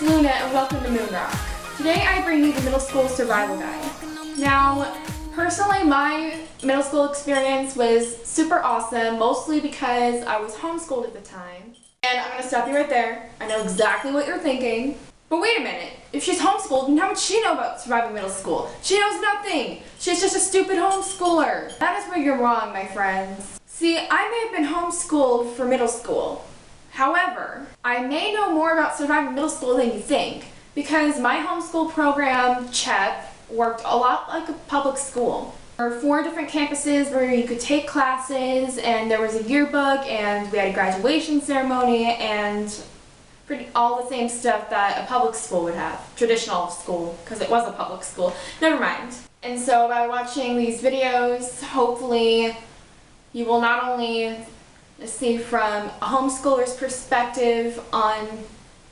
it's Luna and welcome to MoonRock. Today I bring you the middle school survival guide. Now, personally my middle school experience was super awesome, mostly because I was homeschooled at the time. And I'm going to stop you right there. I know exactly what you're thinking. But wait a minute, if she's homeschooled, then how would she know about surviving middle school? She knows nothing. She's just a stupid homeschooler. That is where you're wrong, my friends. See, I may have been homeschooled for middle school. However, I may know more about surviving middle school than you think, because my homeschool program, CHEP, worked a lot like a public school. There were 4 different campuses where you could take classes, and there was a yearbook, and we had a graduation ceremony, and all the same stuff that a public school would have. Traditional school, because it was a public school. Never mind. And so by watching these videos, hopefully you will not only see from a homeschooler's perspective on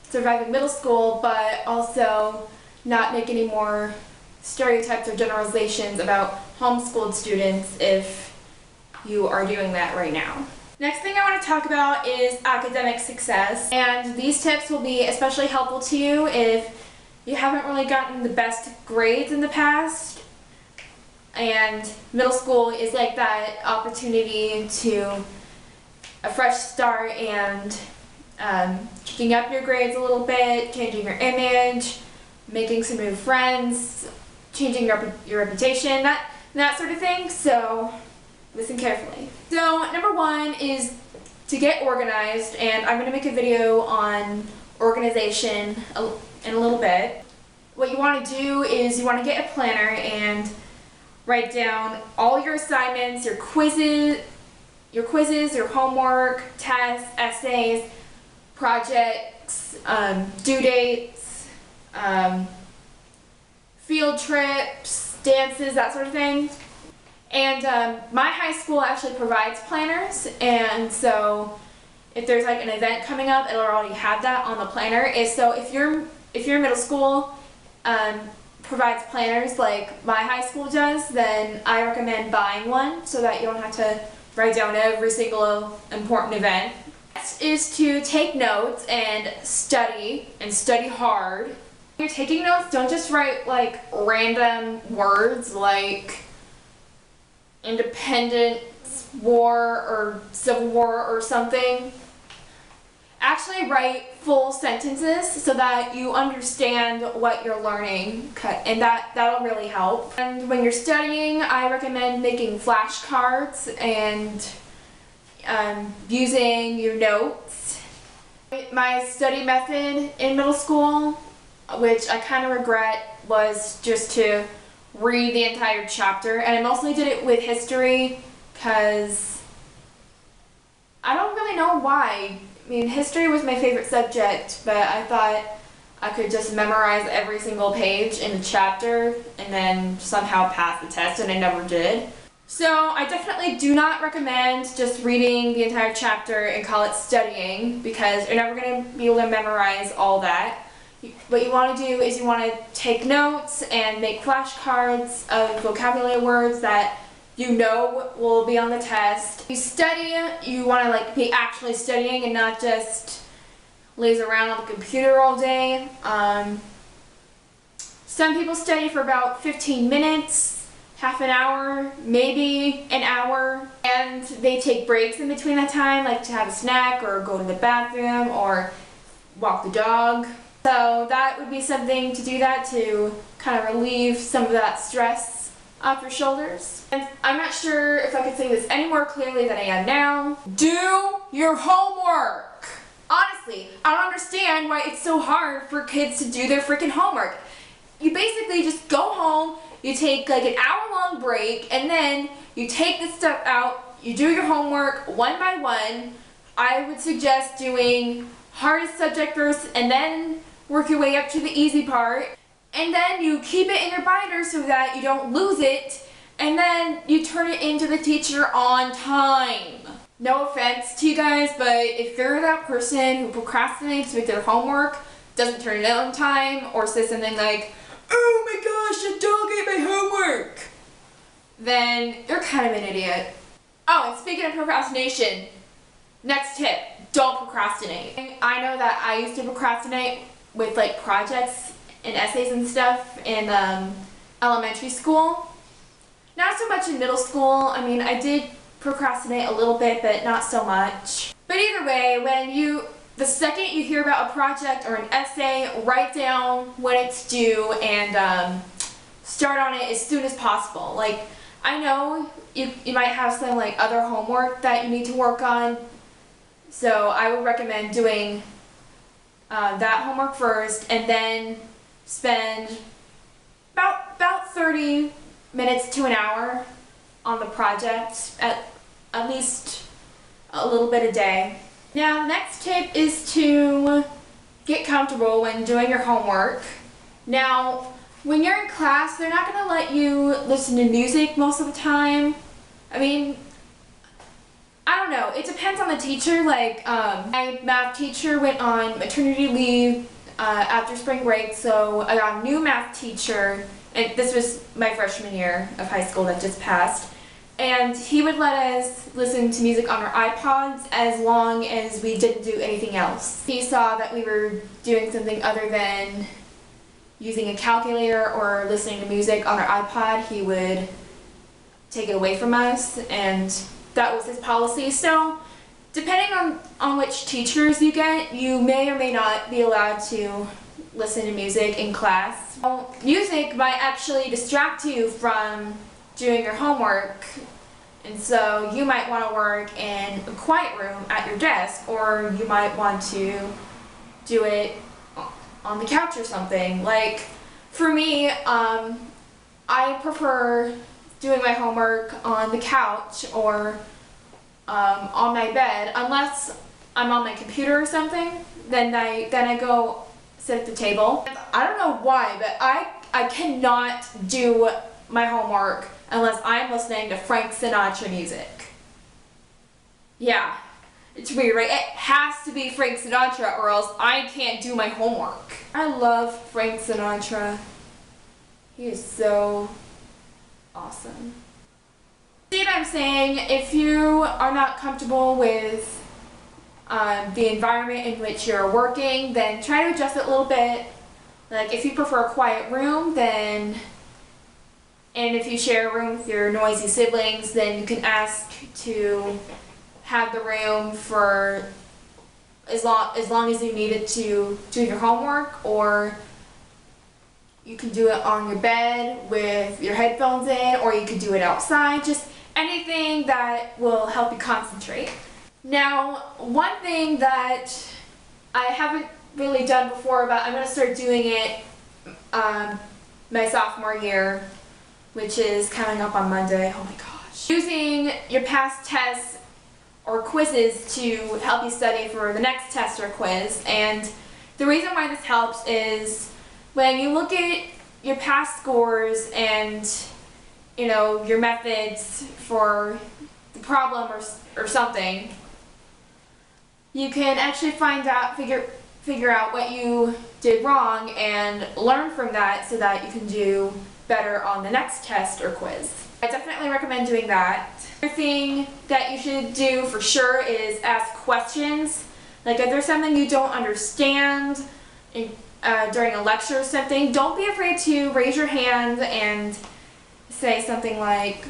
surviving middle school, but also not make any more stereotypes or generalizations about homeschooled students if you are doing that right now. Next thing I want to talk about is academic success, and these tips will be especially helpful to you if you haven't really gotten the best grades in the past, and middle school is like that opportunity to a fresh start and kicking up your grades a little bit, changing your image, making some new friends, changing your reputation, that sort of thing. So listen carefully. So number 1 is to get organized, and I'm going to make a video on organization in a little bit. What you want to do is you want to get a planner and write down all your assignments, your quizzes, your homework, tests, essays, projects, due dates, field trips, dances, that sort of thing. And my high school actually provides planners, and so if there's like an event coming up, it'll already have that on the planner. So if your middle school provides planners like my high school does, then I recommend buying one so that you don't have to write down every single important event. Next is to take notes and study hard. When you're taking notes, don't just write like random words like Independence War or Civil War or something. Actually write full sentences so that you understand what you're learning, and that'll really help. And when you're studying, I recommend making flashcards and using your notes. My study method in middle school, which I kind of regret, was just to read the entire chapter, and I mostly did it with history because I don't really know why. I mean, history was my favorite subject, but I thought I could just memorize every single page in the chapter and then somehow pass the test, and I never did. So I definitely do not recommend just reading the entire chapter and call it studying, because you're never going to be able to memorize all that. What you want to do is you want to take notes and make flashcards of vocabulary words that you know will be on the test. You study, you want to like be actually studying and not just laze around on the computer all day. Some people study for about 15 minutes, half an hour, maybe an hour, and they take breaks in between that time, like to have a snack or go to the bathroom or walk the dog. So that would be something to do that to kind of relieve some of that stress off your shoulders. And I'm not sure if I could say this any more clearly than I am now. Do your homework! Honestly, I don't understand why it's so hard for kids to do their freaking homework. You basically just go home, you take like an hour-long break, and then you take this stuff out, you do your homework one by one. I would suggest doing hardest subject first and then work your way up to the easy part, and then you keep it in your binder so that you don't lose it, and then you turn it into the teacher on time. No offense to you guys, but if you're that person who procrastinates with their homework, doesn't turn it in on time, or says something like, "Oh my gosh, a dog ate my homework," then you're kind of an idiot. Oh, and speaking of procrastination, next tip, don't procrastinate. I know that I used to procrastinate with like projects and essays and stuff in elementary school. Not so much in middle school. I mean, I did procrastinate a little bit, but not so much. But either way, the second you hear about a project or an essay, write down when it's due and start on it as soon as possible. Like, I know you might have some like other homework that you need to work on, so I would recommend doing that homework first and then spend about 30 minutes to an hour on the project, at least a little bit a day. Now, the next tip is to get comfortable when doing your homework. Now, when you're in class, they're not going to let you listen to music most of the time. I mean, I don't know. It depends on the teacher. Like, my math teacher went on maternity leave after spring break, so I got a new math teacher, and this was my freshman year of high school that just passed. And he would let us listen to music on our iPods as long as we didn't do anything else. He saw that we were doing something other than using a calculator or listening to music on our iPod, he would take it away from us, and that was his policy. So, depending on which teachers you get, you may or may not be allowed to listen to music in class. Music might actually distract you from doing your homework, and so you might want to work in a quiet room at your desk, or you might want to do it on the couch or something. Like, for me, I prefer doing my homework on the couch or on my bed, unless I'm on my computer or something. Then I go sit at the table. I don't know why, but I cannot do my homework unless I'm listening to Frank Sinatra music. Yeah, it's weird, right? It has to be Frank Sinatra or else I can't do my homework. I love Frank Sinatra. He is so awesome. See what I'm saying? If you are not comfortable with the environment in which you're working, then try to adjust it a little bit. Like, if you prefer a quiet room, and if you share a room with your noisy siblings, then you can ask to have the room for as long as you need it to do your homework, or you can do it on your bed with your headphones in, or you can do it outside. Just anything that will help you concentrate. Now, one thing that I haven't really done before, but I'm going to start doing it my sophomore year, which is coming up on Monday. Oh my gosh. Using your past tests or quizzes to help you study for the next test or quiz. And the reason why this helps is when you look at your past scores and, you know, your methods for the problem or something, you can actually figure out what you did wrong and learn from that so that you can do better on the next test or quiz. I definitely recommend doing that. Another thing that you should do for sure is ask questions. Like, if there's something you don't understand during a lecture or something, don't be afraid to raise your hand and say something like,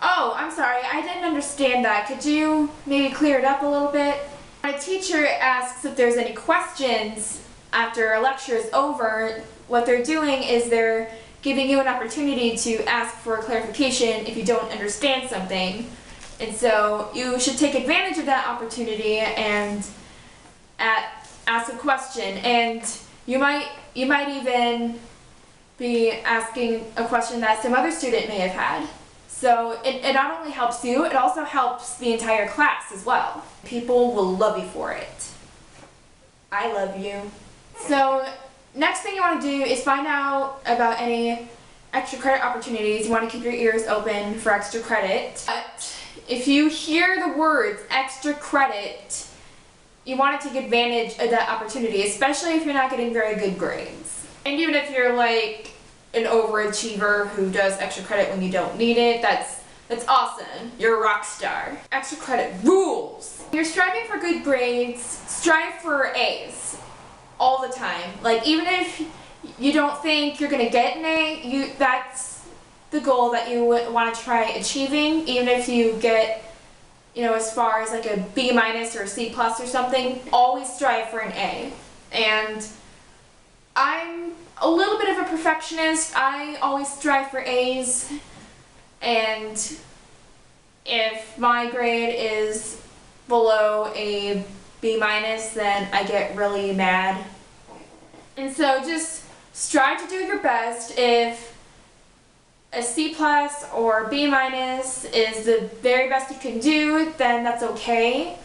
"Oh, I'm sorry, I didn't understand that. Could you maybe clear it up a little bit?" When a teacher asks if there's any questions after a lecture is over, what they're doing is they're giving you an opportunity to ask for clarification if you don't understand something. And so you should take advantage of that opportunity and ask a question. And you might even be asking a question that some other student may have had. So it not only helps you, it also helps the entire class as well. People will love you for it. I love you. So next thing you want to do is find out about any extra credit opportunities. You want to keep your ears open for extra credit. But if you hear the words extra credit, you want to take advantage of that opportunity, especially if you're not getting very good grades. And even if you're like an overachiever who does extra credit when you don't need it, that's awesome. You're a rock star. Extra credit rules. You're striving for good grades, strive for A's. all the time. Like, even if you don't think you're gonna get an A, that's the goal that you want to try achieving. Even if you get, as far as like a B- or a C+ or something, always strive for an A. And I'm a little bit of a perfectionist. I always strive for A's, and if my grade is below a B-, then I get really mad. And so just strive to do your best. If a C+ or B- is the very best you can do, then that's okay.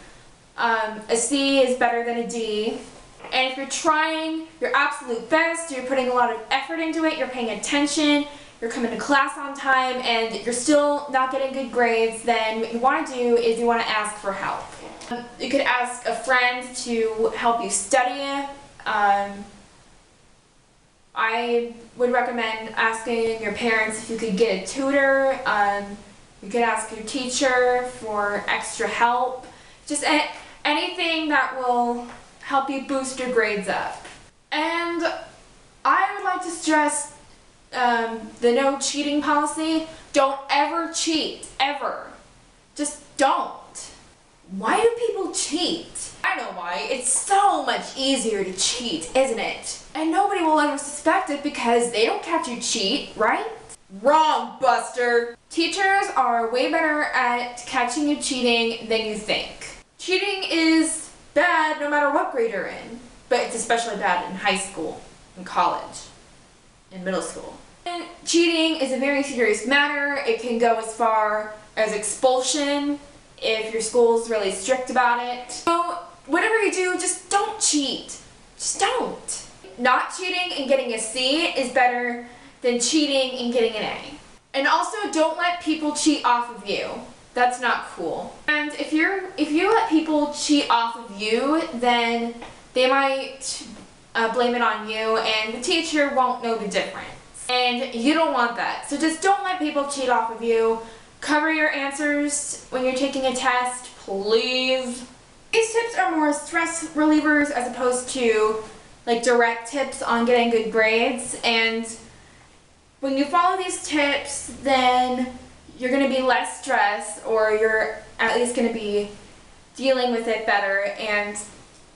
A C is better than a D. And if you're trying your absolute best, you're putting a lot of effort into it, you're paying attention, you're coming to class on time, and you're still not getting good grades, then what you want to do is you want to ask for help. You could ask a friend to help you study. I would recommend asking your parents if you could get a tutor. You could ask your teacher for extra help. Just anything that will help you boost your grades up. And I would like to stress the no cheating policy. Don't ever cheat, ever. Just don't. Why do people cheat? I know why. It's so much easier to cheat, isn't it? And nobody will ever suspect it because they don't catch you cheat, right? Wrong, Buster! Teachers are way better at catching you cheating than you think. Cheating is bad no matter what grade you're in, but it's especially bad in high school, in college, in middle school. And cheating is a very serious matter. It can go as far as expulsion if your school's really strict about it. So whatever you do, just don't cheat. Just don't. Not cheating and getting a C is better than cheating and getting an A. And also, don't let people cheat off of you. That's not cool. And if you let people cheat off of you, then they might blame it on you, and the teacher won't know the difference. And you don't want that. So just don't let people cheat off of you. Cover your answers when you're taking a test, please. These tips are more stress relievers as opposed to like direct tips on getting good grades. And when you follow these tips, then you're going to be less stressed, or you're at least going to be dealing with it better, and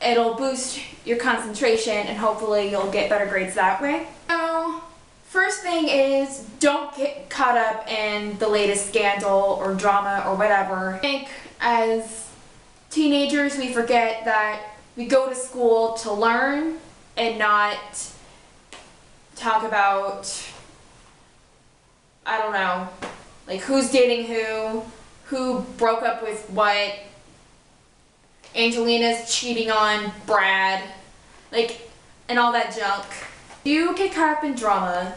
it'll boost your concentration, and hopefully you'll get better grades that way. So, first thing is, don't get caught up in the latest scandal or drama or whatever. I think as teenagers we forget that we go to school to learn and not talk about, I don't know, like who's dating who broke up with what, Angelina's cheating on Brad, like, and all that junk. If you get caught up in drama,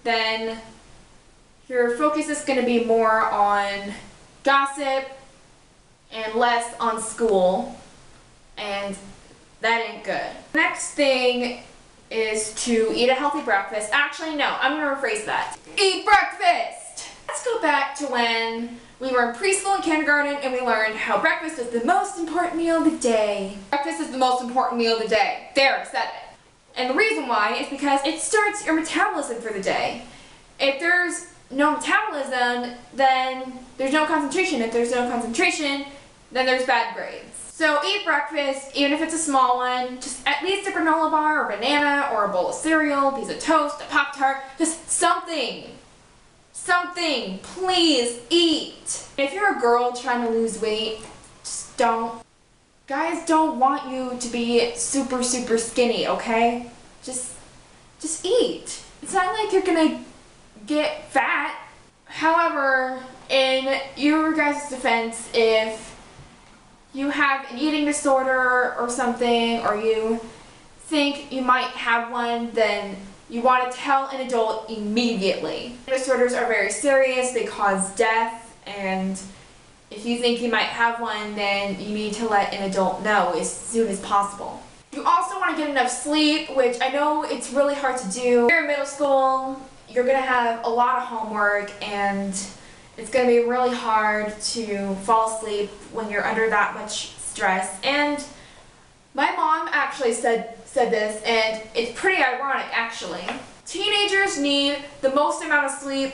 then your focus is going to be more on gossip and less on school, and that ain't good. Next thing is to eat a healthy breakfast. Actually, no, I'm going to rephrase that. Eat breakfast! Let's go back to when we were in preschool and kindergarten and we learned how breakfast is the most important meal of the day. Breakfast is the most important meal of the day. There, I said it. And the reason why is because it starts your metabolism for the day. If there's no metabolism, then there's no concentration. If there's no concentration, then there's bad grades. So eat breakfast, even if it's a small one, just at least a granola bar, or banana, or a bowl of cereal, a piece of toast, a Pop-Tart, just something. Something, please eat. If you're a girl trying to lose weight, just don't. Guys don't want you to be super, super skinny, okay? Just eat. It's not like you're gonna get fat. However, in your guys' defense, if you have an eating disorder or something, or you think you might have one, then you want to tell an adult immediately. Disorders are very serious, they cause death, and if you think you might have one, then you need to let an adult know as soon as possible. You also want to get enough sleep, which I know it's really hard to do. You're in middle school, you're going to have a lot of homework, and it's going to be really hard to fall asleep when you're under that much stress. And My mom actually said this, and it's pretty ironic actually. Teenagers need the most amount of sleep,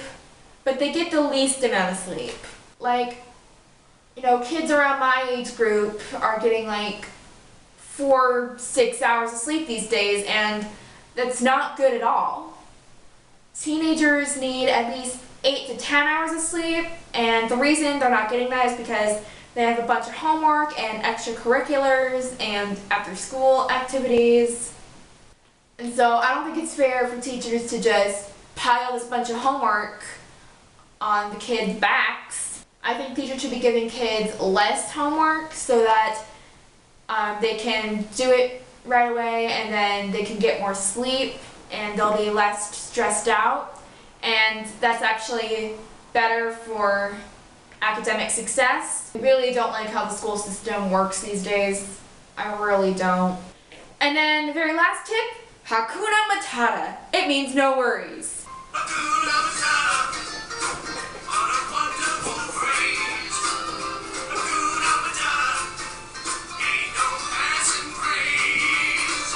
but they get the least amount of sleep. Like, you know, kids around my age group are getting like 4-6 hours of sleep these days, and that's not good at all. Teenagers need at least 8 to 10 hours of sleep, and the reason they're not getting that is because they have a bunch of homework and extracurriculars and after school activities. And so I don't think it's fair for teachers to just pile this bunch of homework on the kids' backs. I think teachers should be giving kids less homework so that they can do it right away, and then they can get more sleep and they'll be less stressed out. And that's actually better for academic success. I really don't like how the school system works these days. I really don't. And then the very last tip, Hakuna Matata. It means no worries. Hakuna Matata. What a wonderful phrase. Hakuna Matata. Ain't no passing craze.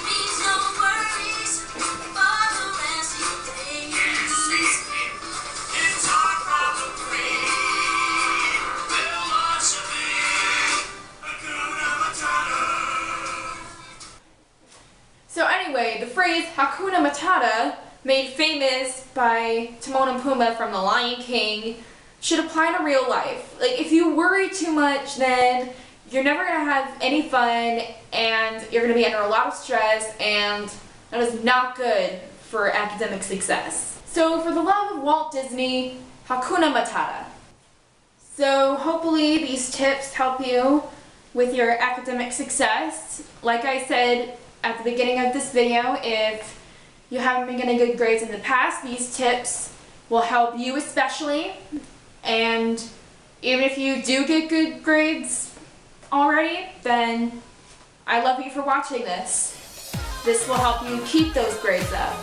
Means no worries for the rest of your days. Yes, it's our problem free. Philosophy. Hakuna Matata. So anyway, the phrase Hakuna Matata, made famous by Timon and Pumbaa from The Lion King, should apply to real life. Like, if you worry too much, then you're never going to have any fun, and you're going to be under a lot of stress, and that is not good for academic success. So for the love of Walt Disney, Hakuna Matata. So hopefully these tips help you with your academic success. Like I said at the beginning of this video, if you haven't been getting good grades in the past, these tips will help you especially. And even if you do get good grades already, then I love you for watching this. This will help you keep those grades up.